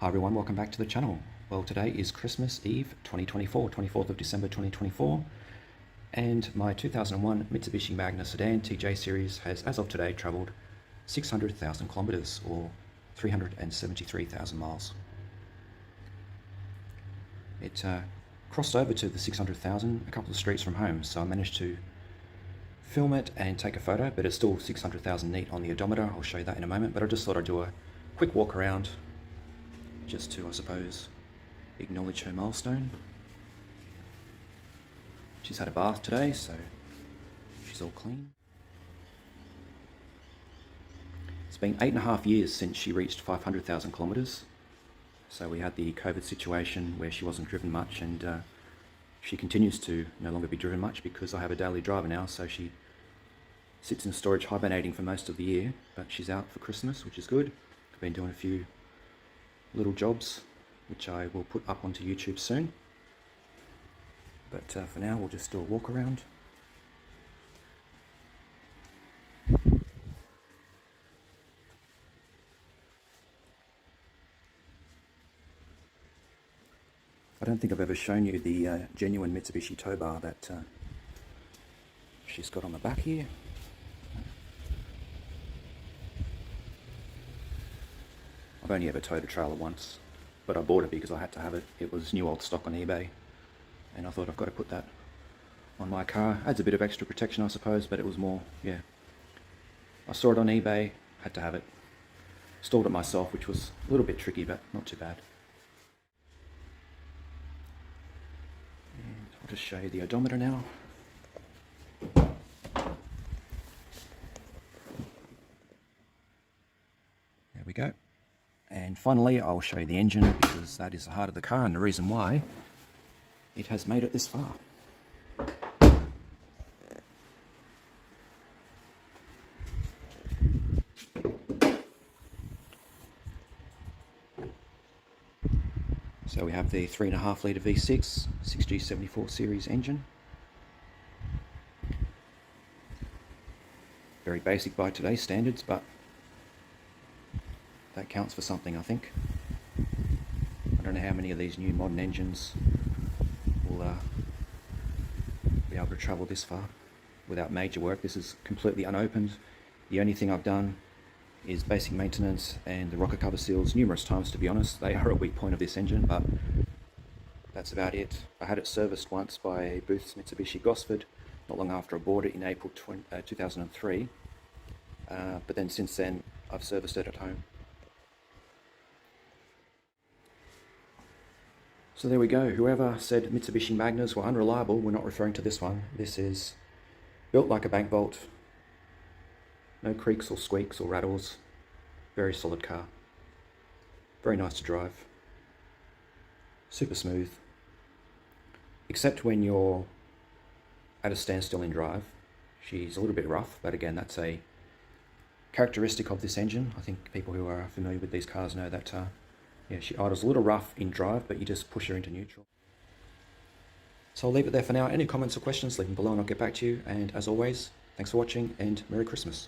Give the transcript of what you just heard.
Hi everyone, welcome back to the channel. Well, today is Christmas Eve 2024, 24th of December 2024, and my 2001 Mitsubishi Magna sedan TJ series has, as of today, travelled 600,000 kilometres or 373,000 miles. It crossed over to the 600,000 a couple of streets from home, so I managed to film it and take a photo, but it's still 600,000 neat on the odometer. I'll show you that in a moment, but I just thought I'd do a quick walk around just to, I suppose, acknowledge her milestone. She's had a bath today, so she's all clean. It's been 8.5 years since she reached 500,000 kilometres. So we had the COVID situation where she wasn't driven much, and she continues to no longer be driven much because I have a daily driver now, so she sits in storage hibernating for most of the year, but she's out for Christmas, which is good. I've been doing a few little jobs which I will put up onto YouTube soon, but for now we'll just do a walk around. I don't think I've ever shown you the genuine Mitsubishi tow bar that she's got on the back here. I've only ever towed a trailer once, but I bought it because I had to have it. It was new old stock on eBay, and I thought I've got to put that on my car. Adds a bit of extra protection, I suppose, but it was more, yeah. I saw it on eBay, had to have it. Installed it myself, which was a little bit tricky, but not too bad. And I'll just show you the odometer now. There we go. And finally, I'll show you the engine, because that is the heart of the car and the reason why it has made it this far. So we have the 3.5 litre V6 6G74 series engine. Very basic by today's standards, but that counts for something, I think. I don't know how many of these new modern engines will be able to travel this far without major work. This is completely unopened. The only thing I've done is basic maintenance and the rocker cover seals numerous times, to be honest. They are a weak point of this engine, but that's about it. I had it serviced once by Booth's Mitsubishi Gosford not long after I bought it in April 2003, but then since then I've serviced it at home. So there we go. Whoever said Mitsubishi Magnas were unreliable, we're not referring to this one. This is built like a bank vault. No creaks or squeaks or rattles. Very solid car. Very nice to drive. Super smooth. Except when you're at a standstill in drive. She's a little bit rough, but again, that's a characteristic of this engine. I think people who are familiar with these cars know that yeah, she idles a little rough in drive, but you just push her into neutral. So I'll leave it there for now. Any comments or questions, leave them below and I'll get back to you. And as always, thanks for watching and Merry Christmas.